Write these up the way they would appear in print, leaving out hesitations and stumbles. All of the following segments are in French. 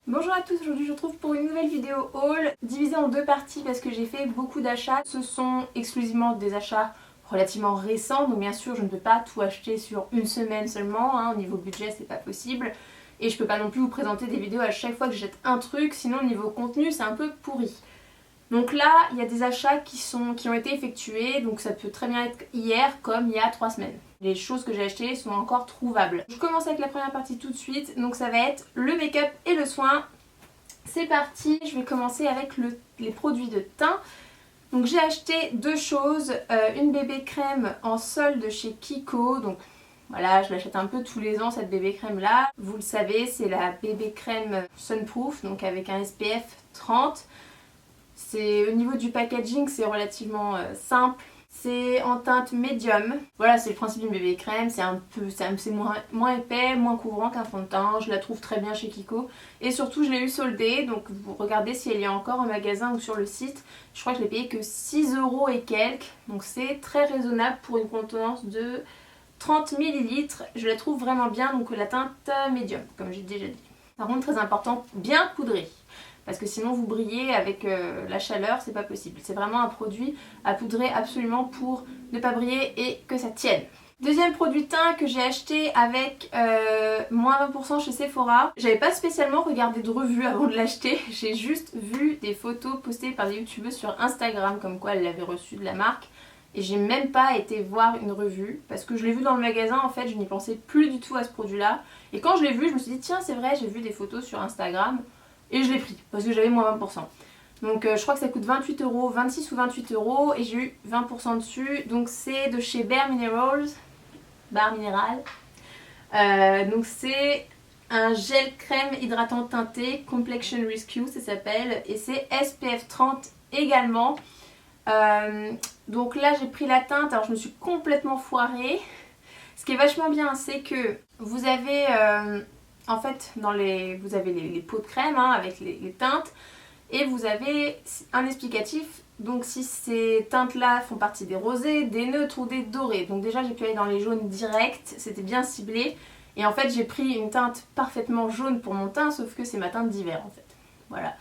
Bonjour à tous, aujourd'hui je vous retrouve pour une nouvelle vidéo haul divisée en deux parties parce que j'ai fait beaucoup d'achats. Ce sont exclusivement des achats relativement récents, donc bien sûr je ne peux pas tout acheter sur une semaine seulement, au niveau budget c'est pas possible. Et je peux pas non plus vous présenter des vidéos à chaque fois que j'achète un truc, sinon au niveau contenu c'est un peu pourri. Donc là il y a des achats qui ont été effectués, donc ça peut très bien être hier comme il y a 3 semaines. Les choses que j'ai achetées sont encore trouvables. Je commence avec la première partie tout de suite, donc ça va être le make-up et le soin. C'est parti, je vais commencer avec les produits de teint. Donc j'ai acheté deux choses, une bébé crème en solde chez Kiko, donc voilà, je l'achète un peu tous les ans cette bébé crème là. Vous le savez, c'est la bébé crème Sunproof, donc avec un SPF 30. Au niveau du packaging, c'est relativement simple. C'est en teinte médium. Voilà, c'est le principe d'une bébé crème. C'est moins épais, moins couvrant qu'un fond de teint. Je la trouve très bien chez Kiko. Et surtout, je l'ai eu soldée. Donc, vous regardez si elle y a encore en magasin ou sur le site. Je crois que je l'ai payé que 6 € et quelques. Donc, c'est très raisonnable pour une contenance de 30 ml. Je la trouve vraiment bien. Donc, la teinte médium, comme j'ai déjà dit. Par contre, très important, bien poudré. Parce que sinon vous brillez avec la chaleur, c'est pas possible. C'est vraiment un produit à poudrer absolument pour ne pas briller et que ça tienne. Deuxième produit teint que j'ai acheté avec moins 20% chez Sephora. J'avais pas spécialement regardé de revue avant de l'acheter. J'ai juste vu des photos postées par des youtubeuses sur Instagram comme quoi elles l'avaient reçu de la marque. Et j'ai même pas été voir une revue parce que je l'ai vu dans le magasin en fait, je n'y pensais plus du tout à ce produit là. Et quand je l'ai vu, je me suis dit tiens c'est vrai, j'ai vu des photos sur Instagram. Et je l'ai pris parce que j'avais moins 20%. Donc je crois que ça coûte 28 €, 26 ou 28 € et j'ai eu 20% dessus. Donc c'est de chez Bare Minerals. Bare Mineral. Donc c'est un gel crème hydratant teinté Complexion Rescue ça s'appelle. Et c'est SPF 30 également. Donc là j'ai pris la teinte, alors je me suis complètement foirée. Ce qui est vachement bien c'est que vous avez... en fait, vous avez les pots de crème avec les teintes et vous avez un explicatif. Donc si ces teintes-là font partie des rosés, des neutres ou des dorés. Donc déjà j'ai pu aller dans les jaunes directs, c'était bien ciblé. Et en fait j'ai pris une teinte parfaitement jaune pour mon teint, sauf que c'est ma teinte d'hiver en fait. Voilà.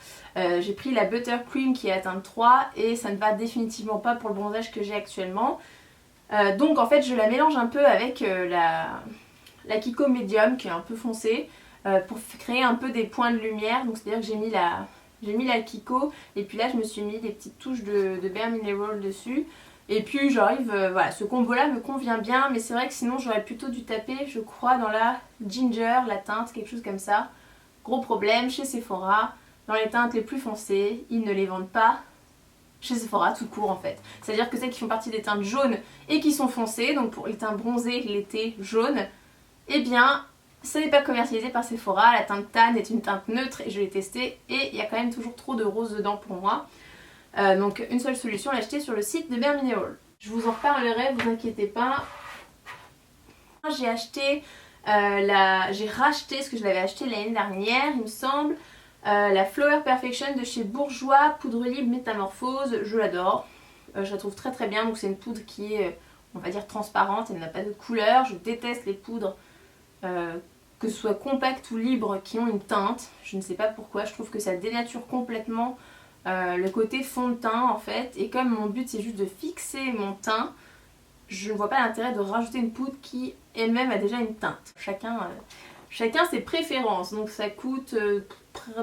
J'ai pris la Buttercream qui est à teinte 3 et ça ne va définitivement pas pour le bronzage que j'ai actuellement. Donc en fait je la mélange un peu avec la Kiko Medium qui est un peu foncée pour créer un peu des points de lumière. Donc c'est à dire que j'ai mis la Kiko et puis là je me suis mis des petites touches de Bare Mineral dessus. Et puis j'arrive, voilà, ce combo là me convient bien, mais c'est vrai que sinon j'aurais plutôt dû taper je crois dans la Ginger, la teinte, quelque chose comme ça. Gros problème chez Sephora, dans les teintes les plus foncées, ils ne les vendent pas chez Sephora tout court en fait. C'est à dire que celles qui font partie des teintes jaunes et qui sont foncées, donc pour les teintes bronzées l'été jaune, eh bien ça n'est pas commercialisé par Sephora. La teinte Tan est une teinte neutre et je l'ai testée et il y a quand même toujours trop de rose dedans pour moi. Donc une seule solution, l'acheter sur le site de Bare Mineral. Je vous en reparlerai, vous inquiétez pas. J'ai acheté, j'ai racheté ce que je l'avais acheté l'année dernière il me semble. La Flower Perfection de chez Bourjois, poudre libre métamorphose, je l'adore. Je la trouve très très bien, donc c'est une poudre qui est, on va dire, transparente, elle n'a pas de couleur. Je déteste les poudres, que ce soit compactes ou libres, qui ont une teinte. Je ne sais pas pourquoi, je trouve que ça dénature complètement le côté fond de teint en fait. Et comme mon but c'est juste de fixer mon teint, je ne vois pas l'intérêt de rajouter une poudre qui elle-même a déjà une teinte. Chacun ses préférences, donc ça coûte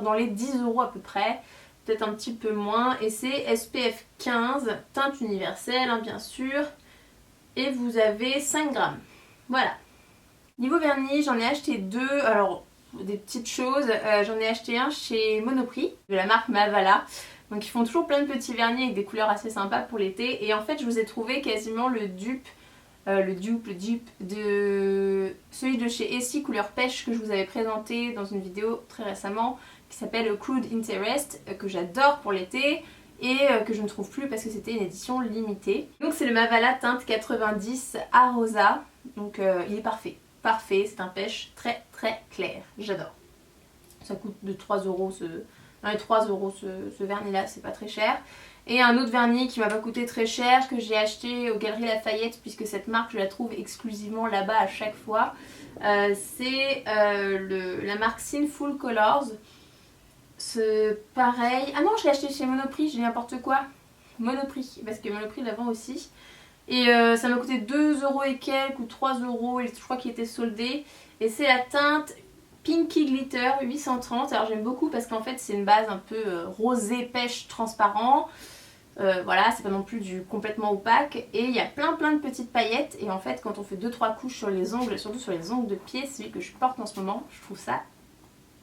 dans les 10 € à peu près, peut-être un petit peu moins, et c'est SPF 15, teinte universelle bien sûr, et vous avez 5 grammes. Voilà. Niveau vernis, j'en ai acheté deux, alors des petites choses, j'en ai acheté un chez Monoprix, de la marque Mavala. Donc ils font toujours plein de petits vernis avec des couleurs assez sympas pour l'été, et en fait je vous ai trouvé quasiment le dupe de celui de chez Essie couleur pêche que je vous avais présenté dans une vidéo très récemment qui s'appelle Crude Interest, que j'adore pour l'été et que je ne trouve plus parce que c'était une édition limitée. Donc c'est le Mavala teinte 90 à rosa, donc il est parfait, c'est un pêche très très clair, j'adore. Ça coûte de 3 € dans les 3 € ce vernis là, c'est pas très cher. Et un autre vernis qui m'a pas coûté très cher, que j'ai acheté aux Galeries Lafayette, puisque cette marque je la trouve exclusivement là-bas à chaque fois. C'est la marque Sinful Colors. C'est pareil. Ah non, je l'ai acheté chez Monoprix, j'ai n'importe quoi. Monoprix, parce que Monoprix la vend aussi. Et ça m'a coûté 2 euros et quelques ou 3 euros, et je crois qu'il était soldé. Et c'est la teinte Pinky Glitter 830. Alors j'aime beaucoup parce qu'en fait c'est une base un peu rosé pêche transparent. Voilà, c'est pas non plus du complètement opaque. Et il y a plein de petites paillettes. Et en fait quand on fait 2-3 couches sur les ongles, surtout sur les ongles de pied, celui que je porte en ce moment, je trouve ça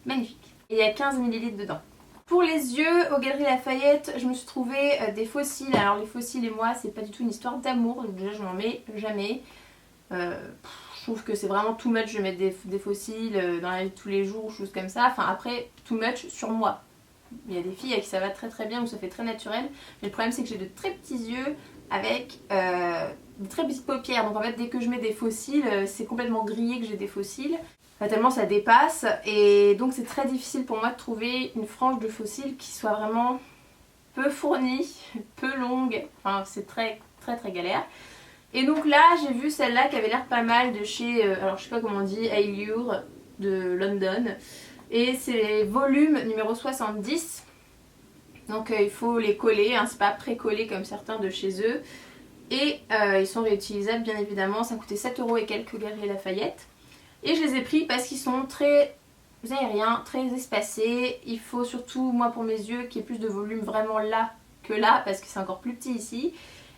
magnifique. Et il y a 15 ml dedans. Pour les yeux, aux Galeries Lafayette, je me suis trouvé des faux cils. Alors les faux cils et moi, c'est pas du tout une histoire d'amour, donc déjà je n'en mets jamais. Je trouve que c'est vraiment too much de mettre des faux cils dans la vie de tous les jours ou choses comme ça. Enfin après, too much sur moi. Il y a des filles à qui ça va très bien, où ça fait très naturel. Mais le problème c'est que j'ai de très petits yeux avec de très petites paupières. Donc en fait dès que je mets des faux cils, c'est complètement grillé que j'ai des faux cils. Tellement ça dépasse, et donc c'est très difficile pour moi de trouver une frange de faux cils qui soit vraiment peu fournie, peu longue, enfin c'est très galère. Et donc là j'ai vu celle-là qui avait l'air pas mal de chez, alors je sais pas comment on dit, Allure de London, et c'est volume numéro 70, donc il faut les coller, hein, c'est pas pré-collé comme certains de chez eux, et ils sont réutilisables bien évidemment. Ça coûtait 7 euros et quelques Galeries Lafayette. Et je les ai pris parce qu'ils sont très aériens, très espacés. Il faut surtout, moi pour mes yeux, qu'il y ait plus de volume vraiment là que là, parce que c'est encore plus petit ici.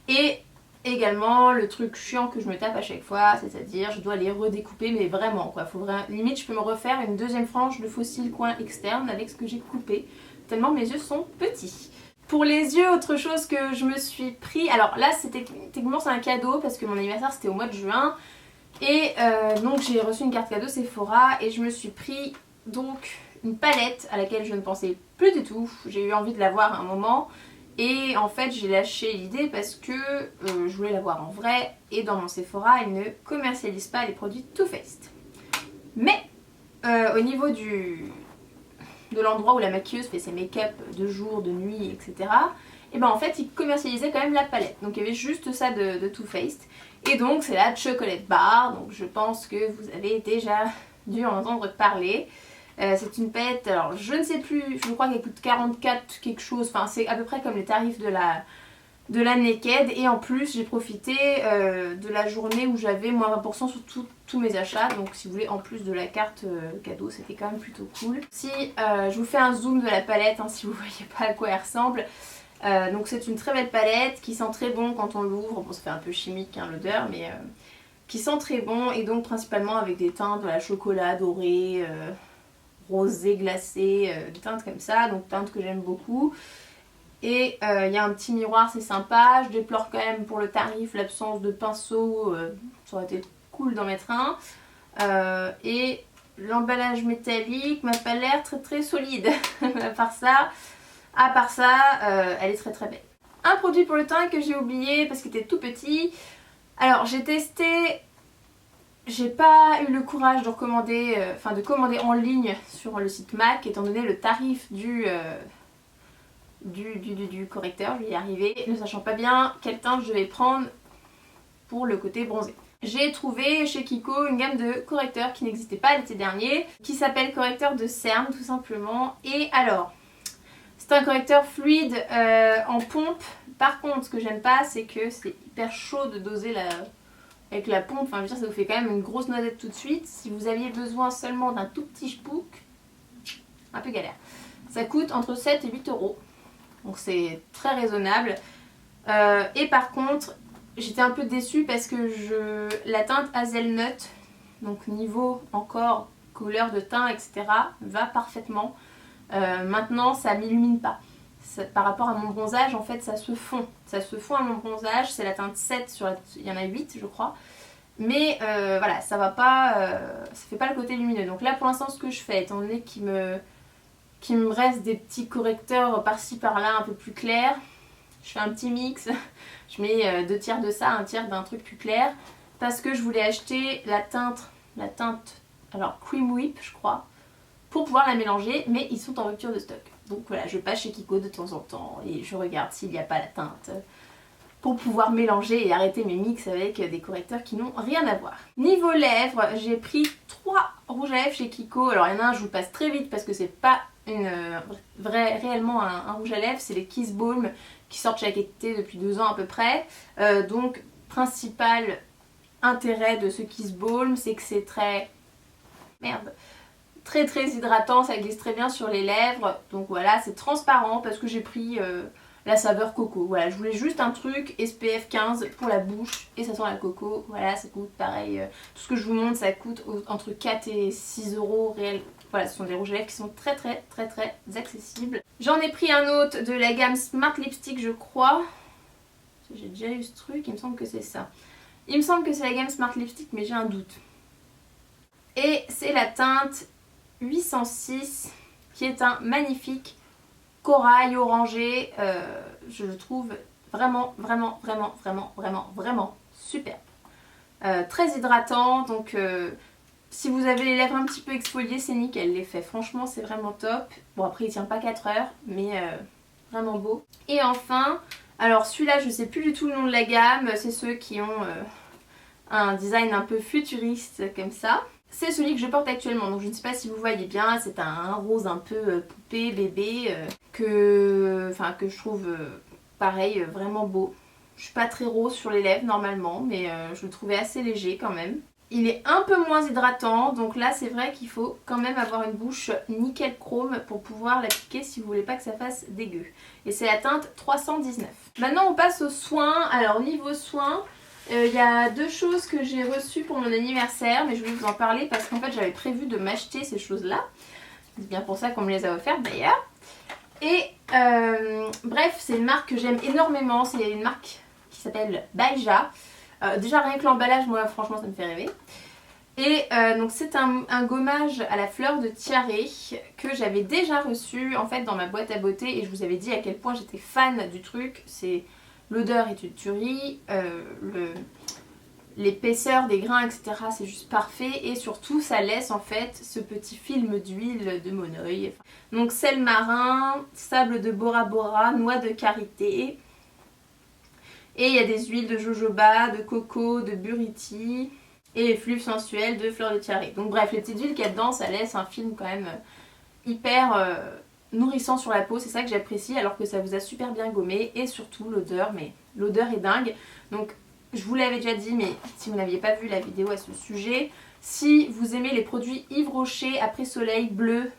Et également le truc chiant que je me tape à chaque fois, c'est-à-dire je dois les redécouper, mais vraiment quoi. Faut vraiment... Limite je peux me refaire une deuxième frange de faux cils coin externe avec ce que j'ai coupé, tellement mes yeux sont petits. Pour les yeux, autre chose que je me suis pris, alors là c'était techniquement c'est un cadeau parce que mon anniversaire c'était au mois de juin. Et donc j'ai reçu une carte cadeau Sephora et je me suis pris donc une palette à laquelle je ne pensais plus du tout. J'ai eu envie de la voir à un moment et en fait j'ai lâché l'idée parce que je voulais la voir en vrai, et dans mon Sephora ils ne commercialisent pas les produits Too Faced. Mais au niveau de l'endroit où la maquilleuse fait ses make-up de jour, de nuit, etc. Et ben en fait ils commercialisaient quand même la palette. Donc il y avait juste ça de Too Faced. Et donc c'est la Chocolate Bar, donc je pense que vous avez déjà dû en entendre parler. C'est une palette, alors je ne sais plus, je crois qu'elle coûte 44 quelque chose, enfin c'est à peu près comme les tarifs de la Naked. Et en plus j'ai profité de la journée où j'avais moins 20% sur tous mes achats. Donc si vous voulez, en plus de la carte cadeau, c'était quand même plutôt cool. Si je vous fais un zoom de la palette, hein, si vous voyez pas à quoi elle ressemble. Donc c'est une très belle palette qui sent très bon quand on l'ouvre. Bon ça fait un peu chimique hein, l'odeur, mais qui sent très bon, et donc principalement avec des teintes, voilà, chocolat, doré, rosé, glacé, des teintes comme ça, donc teintes que j'aime beaucoup. Et il y a un petit miroir, c'est sympa. Je déplore quand même pour le tarif l'absence de pinceau, ça aurait été cool d'en mettre un. Et l'emballage métallique m'a pas l'air très solide. À part ça, elle est très belle. Un produit pour le teint que j'ai oublié parce qu'il était tout petit. Alors j'ai testé, j'ai pas eu le courage de recommander, de commander en ligne sur le site MAC, étant donné le tarif du correcteur. Je vais y arriver, ne sachant pas bien quelle teinte je vais prendre pour le côté bronzé. J'ai trouvé chez Kiko une gamme de correcteurs qui n'existait pas l'été dernier, qui s'appelle correcteur de cerne tout simplement. Et alors, c'est un correcteur fluide en pompe. Par contre, ce que j'aime pas, c'est que c'est hyper chaud de doser avec la pompe. Enfin, je veux dire, ça vous fait quand même une grosse noisette tout de suite. Si vous aviez besoin seulement d'un tout petit chpouk, un peu galère. Ça coûte entre 7 et 8 euros. Donc c'est très raisonnable. Et par contre, j'étais un peu déçue parce que la teinte Hazelnut, donc niveau encore couleur de teint, etc., va parfaitement. Maintenant ça m'illumine pas. Par rapport à mon bronzage, en fait ça se fond. Ça se fond à mon bronzage. C'est la teinte 7 il y en a 8 je crois. Mais voilà, ça va pas, ça fait pas le côté lumineux. Donc là pour l'instant ce que je fais, étant donné qu'il me reste des petits correcteurs par-ci par-là un peu plus clairs, je fais un petit mix. Je mets 2 tiers de ça, 1 tiers d'un truc plus clair, parce que je voulais acheter la teinte alors Cream Whip je crois, pour pouvoir la mélanger, mais ils sont en rupture de stock. Donc voilà, je passe chez Kiko de temps en temps et je regarde s'il n'y a pas la teinte pour pouvoir mélanger et arrêter mes mix avec des correcteurs qui n'ont rien à voir. Niveau lèvres, j'ai pris 3 rouges à lèvres chez Kiko. Alors il y en a un, je vous passe très vite parce que c'est pas réellement un rouge à lèvres, c'est les Kiss Balm qui sortent chaque été depuis 2 ans à peu près. Donc principal intérêt de ce Kiss Balm, c'est que c'est très hydratant, ça glisse très bien sur les lèvres. Donc voilà, c'est transparent parce que j'ai pris la saveur coco. Voilà, je voulais juste un truc SPF 15 pour la bouche et ça sent la coco. Voilà, ça coûte pareil. Tout ce que je vous montre, ça coûte entre 4 et 6 euros réel. Voilà, ce sont des rouges à lèvres qui sont très accessibles. J'en ai pris un autre de la gamme Smart Lipstick, je crois. J'ai déjà eu ce truc, il me semble que c'est ça. Il me semble que c'est la gamme Smart Lipstick, mais j'ai un doute. Et c'est la teinte 806 qui est un magnifique corail orangé. Je le trouve vraiment super. Très hydratant, donc si vous avez les lèvres un petit peu exfoliées, c'est nickel l'effet. Franchement, c'est vraiment top. Bon, après, il tient pas 4 heures, mais vraiment beau. Et enfin, alors celui-là, je sais plus du tout le nom de la gamme. C'est ceux qui ont un design un peu futuriste comme ça. C'est celui que je porte actuellement, donc je ne sais pas si vous voyez bien, c'est un rose un peu poupée, bébé, que je trouve pareil, vraiment beau. Je suis pas très rose sur les lèvres normalement, mais je le trouvais assez léger quand même. Il est un peu moins hydratant, donc là c'est vrai qu'il faut quand même avoir une bouche nickel chrome pour pouvoir l'appliquer si vous voulez pas que ça fasse dégueu. Et c'est la teinte 319. Maintenant on passe aux soins. Alors niveau soins, il y a 2 choses que j'ai reçues pour mon anniversaire, mais je voulais vous en parler parce qu'en fait j'avais prévu de m'acheter ces choses-là. C'est bien pour ça qu'on me les a offertes d'ailleurs. Et bref, c'est une marque que j'aime énormément, c'est une marque qui s'appelle Balja. Déjà rien que l'emballage, moi franchement ça me fait rêver. Et donc c'est un gommage à la fleur de tiare que j'avais déjà reçu en fait dans ma boîte à beauté et je vous avais dit à quel point j'étais fan du truc. L'odeur est une tuerie, l'épaisseur des grains etc c'est juste parfait et surtout ça laisse en fait ce petit film d'huile de monoeil. Donc sel marin, sable de Bora Bora, noix de karité. Et il y a des huiles de jojoba, de coco, de buriti et effluves sensuels de fleurs de tiare. Donc bref, les petites huiles qu'il y a dedans, ça laisse un film quand même hyper nourrissant sur la peau. C'est ça que j'apprécie alors que ça vous a super bien gommé. Et surtout l'odeur, mais l'odeur est dingue. Donc je vous l'avais déjà dit, mais si vous n'aviez pas vu la vidéo à ce sujet, si vous aimez les produits Yves Rocher après soleil bleu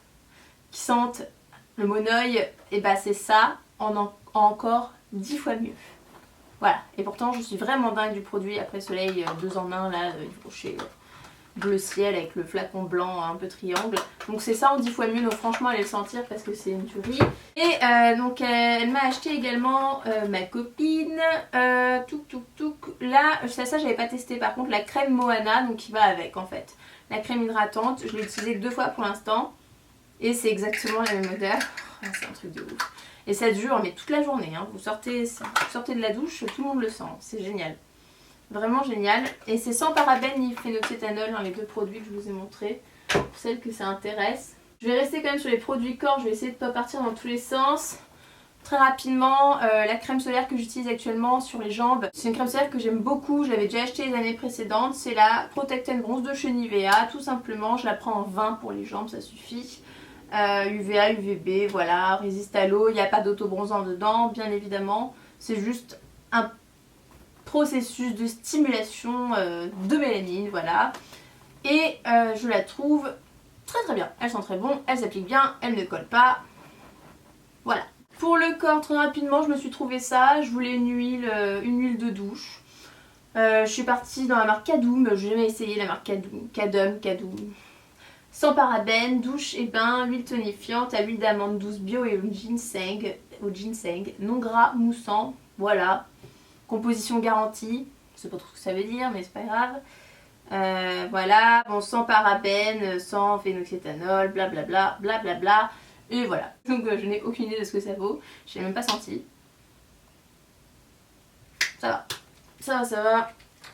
qui sentent le monoeil, et bah c'est ça en encore 10 fois mieux. Voilà, et pourtant je suis vraiment dingue du produit après soleil 2 en 1 là, Yves Rocher bleu ciel avec le flacon blanc un peu triangle. Donc c'est ça en 10 fois mieux, donc franchement allez le sentir parce que c'est une tuerie. Et donc elle m'a acheté également ma copine, là, ça j'avais pas testé par contre, la crème Moana, donc qui va avec en fait. La crème hydratante, je l'ai utilisée que 2 fois pour l'instant et c'est exactement la même odeur. Oh, c'est un truc de ouf. Et ça dure mais toute la journée, hein. Vous sortez de la douche, tout le monde le sent, c'est génial. Vraiment génial. Et c'est sans parabènes ni phénoxéthanol, hein, les 2 produits que je vous ai montrés, pour celles que ça intéresse. Je vais rester quand même sur les produits corps, je vais essayer de ne pas partir dans tous les sens. Très rapidement, la crème solaire que j'utilise actuellement sur les jambes, c'est une crème solaire que j'aime beaucoup, je l'avais déjà achetée les années précédentes. C'est la Protect and Bronze de chez Nivea, tout simplement, je la prends en 20 pour les jambes, ça suffit. UVA, UVB, voilà, résiste à l'eau, il n'y a pas d'autobronzant dedans, bien évidemment. C'est juste un processus de stimulation de mélanine, voilà. Et je la trouve très bien. Elle sent très bon, elle s'applique bien, elle ne colle pas. Voilà. Pour le corps, très rapidement, je me suis trouvé ça. Je voulais une huile de douche. Je suis partie dans la marque Kadoum. J'ai jamais essayé la marque Kadoum. Sans parabènes, douche et bain, huile tonifiante à l'huile d'amande douce bio et au ginseng, non gras, moussant, voilà. Composition garantie, je sais pas trop ce que ça veut dire mais c'est pas grave. Voilà, bon, sans parabènes, sans phénoxéthanol, blablabla, blablabla, et voilà. Donc je n'ai aucune idée de ce que ça vaut, je l'ai même pas senti. Ça va. Ça sent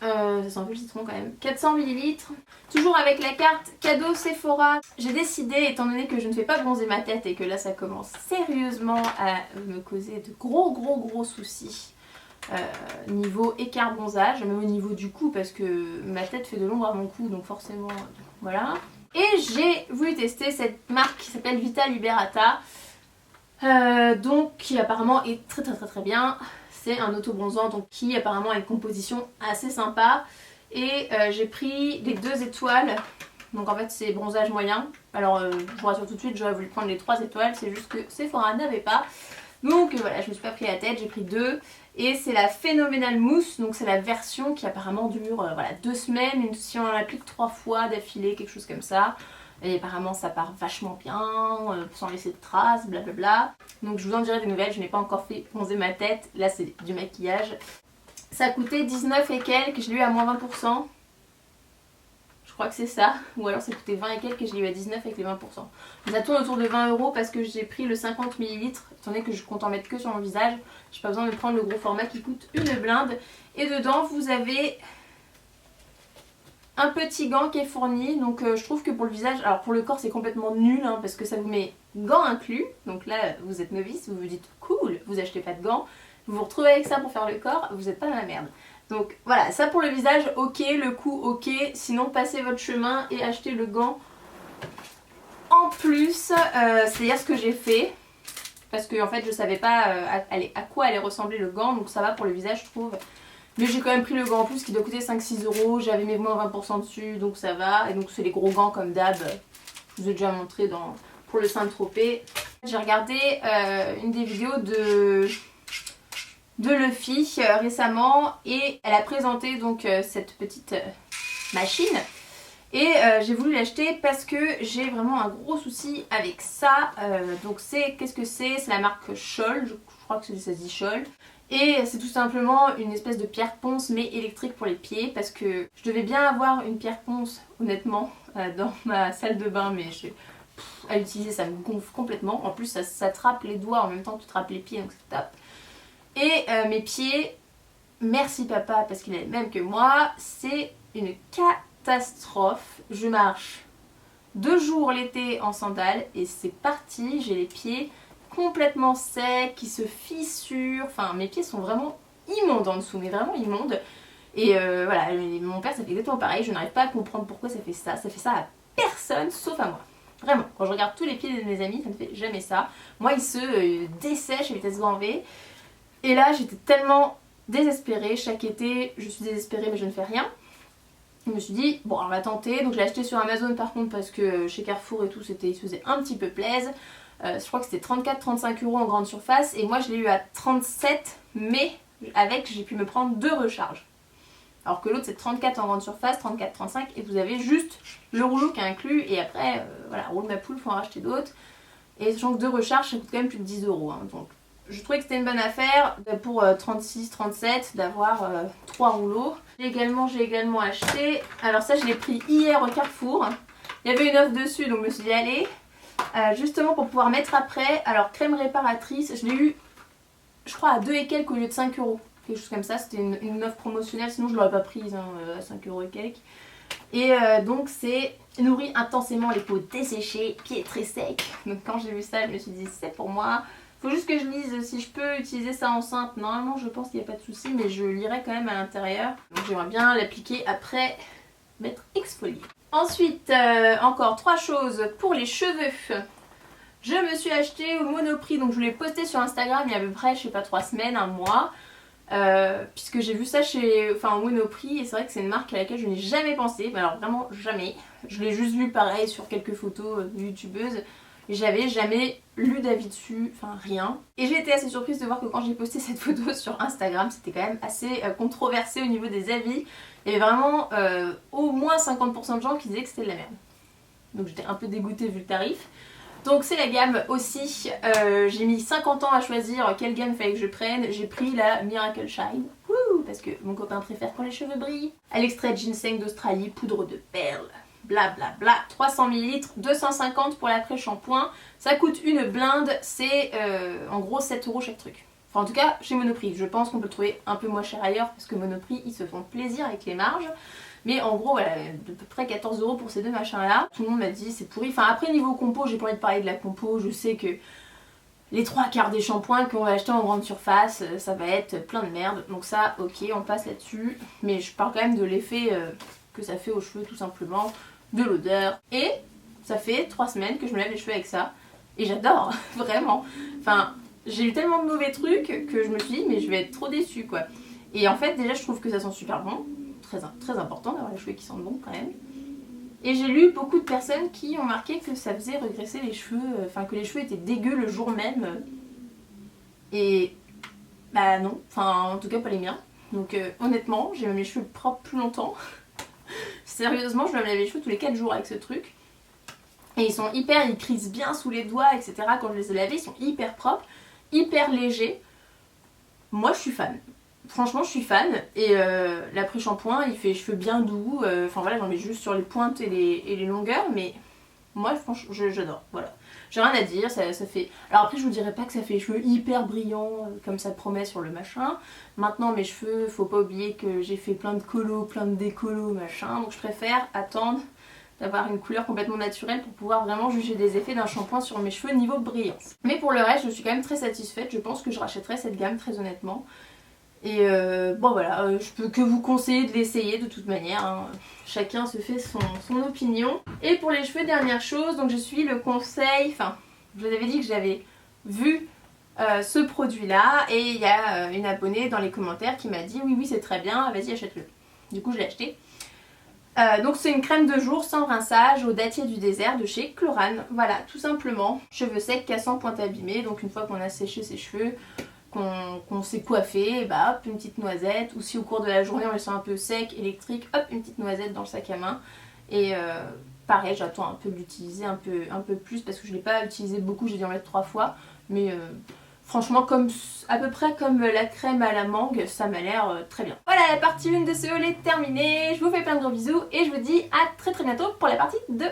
un peu le citron quand même. 400 ml. Toujours avec la carte cadeau Sephora. J'ai décidé, étant donné que je ne fais pas bronzer ma tête et que là ça commence sérieusement à me causer de gros soucis niveau écart bronzage, même au niveau du cou parce que ma tête fait de l'ombre à mon cou donc forcément voilà. Et j'ai voulu tester cette marque qui s'appelle Vita Liberata. Donc qui apparemment est très bien. C'est un auto-bronzant donc qui apparemment a une composition assez sympa. Et j'ai pris les 2 étoiles. Donc en fait c'est bronzage moyen. Alors je vous rassure tout de suite, j'aurais voulu prendre les 3 étoiles. C'est juste que Sephora n'avait pas. Donc voilà, je me suis pas pris la tête, j'ai pris 2. Et c'est la Phénoménal Mousse. Donc c'est la version qui apparemment dure voilà, 2 semaines. Si on l'applique 3 fois d'affilée, quelque chose comme ça. Et apparemment ça part vachement bien, sans laisser de traces, blablabla. Donc je vous en dirai des nouvelles, je n'ai pas encore fait bronzer ma tête. Là c'est du maquillage. Ça a coûté 19 et quelques, je l'ai eu à moins 20%. Je crois que c'est ça. Ou alors ça coûtait 20 et quelques et je l'ai eu à 19 avec les 20%. Mais ça tourne autour de 20 € parce que j'ai pris le 50 ml. Étant donné que je compte en mettre que sur mon visage, j'ai pas besoin de prendre le gros format qui coûte une blinde. Et dedans vous avez un petit gant qui est fourni, donc je trouve que pour le visage, alors pour le corps c'est complètement nul hein, parce que ça vous met gants inclus, donc là vous êtes novice, vous vous dites cool, vous achetez pas de gants, vous vous retrouvez avec ça pour faire le corps, vous n'êtes pas dans la merde. Donc voilà, ça pour le visage, ok, le cou, ok, sinon passez votre chemin et achetez le gant en plus, c'est-à-dire ce que j'ai fait, parce que en fait je savais pas à quoi allait ressembler le gant, donc ça va pour le visage je trouve. Mais j'ai quand même pris le gant en plus qui doit coûter 5-6 €, j'avais mes moins 20% dessus donc ça va. Et donc c'est les gros gants comme d'hab, je vous ai déjà montré pour le Saint-Tropez. J'ai regardé une des vidéos de Luffy récemment et elle a présenté donc cette petite machine. Et j'ai voulu l'acheter parce que j'ai vraiment un gros souci avec ça. Donc qu'est-ce que c'est? C'est la marque Scholl, je crois que ça se dit Scholl. Et c'est tout simplement une espèce de pierre ponce mais électrique pour les pieds parce que je devais bien avoir une pierre ponce honnêtement dans ma salle de bain mais à l'utiliser ça me gonfle complètement. En plus ça s'attrape les doigts en même temps que tu trappes les pieds donc c'est top. Et mes pieds, merci papa parce qu'il est le même que moi, c'est une catastrophe. Je marche 2 jours l'été en sandales et c'est parti, j'ai les pieds complètement secs, qui se fissurent, enfin mes pieds sont vraiment immondes en dessous, mais vraiment immondes. Et voilà, mon père ça fait exactement pareil, je n'arrive pas à comprendre pourquoi ça fait ça à personne sauf à moi. Vraiment, quand je regarde tous les pieds de mes amis, ça ne fait jamais ça. Moi ils se dessèchent à vitesse grand V. Et là j'étais tellement désespérée, chaque été je suis désespérée mais je ne fais rien. Je me suis dit, bon on va tenter, donc je l'ai acheté sur Amazon par contre parce que chez Carrefour et tout, il se faisait un petit peu plaisir. Je crois que c'était 34-35 € en grande surface et moi je l'ai eu à 37 mais avec j'ai pu me prendre 2 recharges. Alors que l'autre c'est 34 en grande surface, 34-35 et vous avez juste le rouleau qui est inclus et après voilà, roule ma poule, faut en racheter d'autres. Et sachant que 2 recharges ça coûte quand même plus de 10 € hein, donc je trouvais que c'était une bonne affaire pour 36-37 d'avoir 3 rouleaux. J'ai également acheté, alors ça je l'ai pris hier au Carrefour, il y avait une offre dessus donc je me suis dit allez. Justement pour pouvoir mettre après, alors crème réparatrice, je l'ai eu je crois à 2 et quelques au lieu de 5 €, quelque chose comme ça, c'était une offre promotionnelle, sinon je l'aurais pas prise hein, à 5 € et quelques. Et donc c'est nourrit intensément les peaux desséchées, pieds très secs, donc quand j'ai vu ça je me suis dit c'est pour moi. Faut juste que je lise si je peux utiliser ça enceinte, normalement je pense qu'il n'y a pas de souci mais je lirai quand même à l'intérieur. Donc j'aimerais bien l'appliquer après m'être exfoliée. Ensuite, encore 3 choses pour les cheveux. Je me suis acheté au Monoprix, donc je vous l'ai posté sur Instagram il y a à peu près, je sais pas, 3 semaines, 1 mois. Puisque j'ai vu ça au Monoprix et c'est vrai que c'est une marque à laquelle je n'ai jamais pensé, mais alors vraiment jamais. Je l'ai juste vu pareil sur quelques photos de youtubeuses. J'avais jamais lu d'avis dessus, enfin rien. Et j'ai été assez surprise de voir que quand j'ai posté cette photo sur Instagram, c'était quand même assez controversé au niveau des avis. Il y avait vraiment au moins 50% de gens qui disaient que c'était de la merde. Donc j'étais un peu dégoûtée vu le tarif. Donc c'est la gamme aussi, j'ai mis 50 ans à choisir quelle gamme fallait que je prenne. J'ai pris la Miracle Shine, parce que mon copain préfère quand les cheveux brillent. À l'extrait de ginseng d'Australie, poudre de perles. Blablabla, bla bla. 300 ml, 250 pour l'après-shampoing. Ça coûte une blinde, c'est en gros 7 € chaque truc. Enfin en tout cas chez Monoprix. Je pense qu'on peut le trouver un peu moins cher ailleurs parce que Monoprix ils se font plaisir avec les marges. Mais en gros voilà, de peu près 14 € pour ces deux machins là. Tout le monde m'a dit c'est pourri. Enfin après niveau compo, j'ai pas envie de parler de la compo. Je sais que les 3/4 des shampoings qu'on va acheter en grande surface, ça va être plein de merde. Donc ça ok, on passe là-dessus. Mais je parle quand même de l'effet que ça fait aux cheveux tout simplement. de l'odeur. Et ça fait 3 semaines que je me lave les cheveux avec ça. Et j'adore, vraiment. Enfin, j'ai eu tellement de mauvais trucs que je me suis dit, mais je vais être trop déçue quoi. Et en fait, déjà, je trouve que ça sent super bon. Très important d'avoir les cheveux qui sentent bon quand même. Et j'ai lu beaucoup de personnes qui ont marqué que ça faisait regresser les cheveux, enfin que les cheveux étaient dégueux le jour même. Et bah non, enfin en tout cas pas les miens. Donc honnêtement, j'ai même les cheveux propres plus longtemps. Sérieusement, je dois me laver les cheveux tous les 4 jours avec ce truc. Et ils crissent bien sous les doigts, etc. Quand je les ai lavés, ils sont hyper propres, hyper légers. Moi je suis fan. Franchement je suis fan. Et l'après-shampoing il fait cheveux bien doux. Enfin voilà, j'en mets juste sur les pointes et les longueurs. Mais moi franchement j'adore. Voilà. J'ai rien à dire, ça fait... Alors après je vous dirais pas que ça fait les cheveux hyper brillants comme ça promet sur le machin. Maintenant mes cheveux, faut pas oublier que j'ai fait plein de colos, plein de décolos machin. Donc je préfère attendre d'avoir une couleur complètement naturelle pour pouvoir vraiment juger des effets d'un shampoing sur mes cheveux niveau brillance. Mais pour le reste je suis quand même très satisfaite, je pense que je rachèterai cette gamme très honnêtement. Et bon voilà, je peux que vous conseiller de l'essayer de toute manière, hein. Chacun se fait son opinion. Et pour les cheveux, dernière chose, donc je suis le conseil, enfin je vous avais dit que j'avais vu ce produit là et il y a une abonnée dans les commentaires qui m'a dit oui c'est très bien, vas-y achète-le. Du coup je l'ai acheté. Donc c'est une crème de jour sans rinçage au dattier du désert de chez Chlorane. Voilà, tout simplement. Cheveux secs, cassants, pointe abîmée. Donc une fois qu'on a séché ses cheveux, qu'on s'est coiffé, bah hop, une petite noisette. Ou si au cours de la journée on les sent un peu secs, électriques, hop, une petite noisette dans le sac à main. Et pareil, j'attends un peu de l'utiliser un peu plus parce que je ne l'ai pas utilisé beaucoup, j'ai dû en mettre 3 fois. Mais franchement, à peu près comme la crème à la mangue, ça m'a l'air très bien. Voilà, la partie 1 de ce haul est terminée. Je vous fais plein de gros bisous et je vous dis à très bientôt pour la partie 2.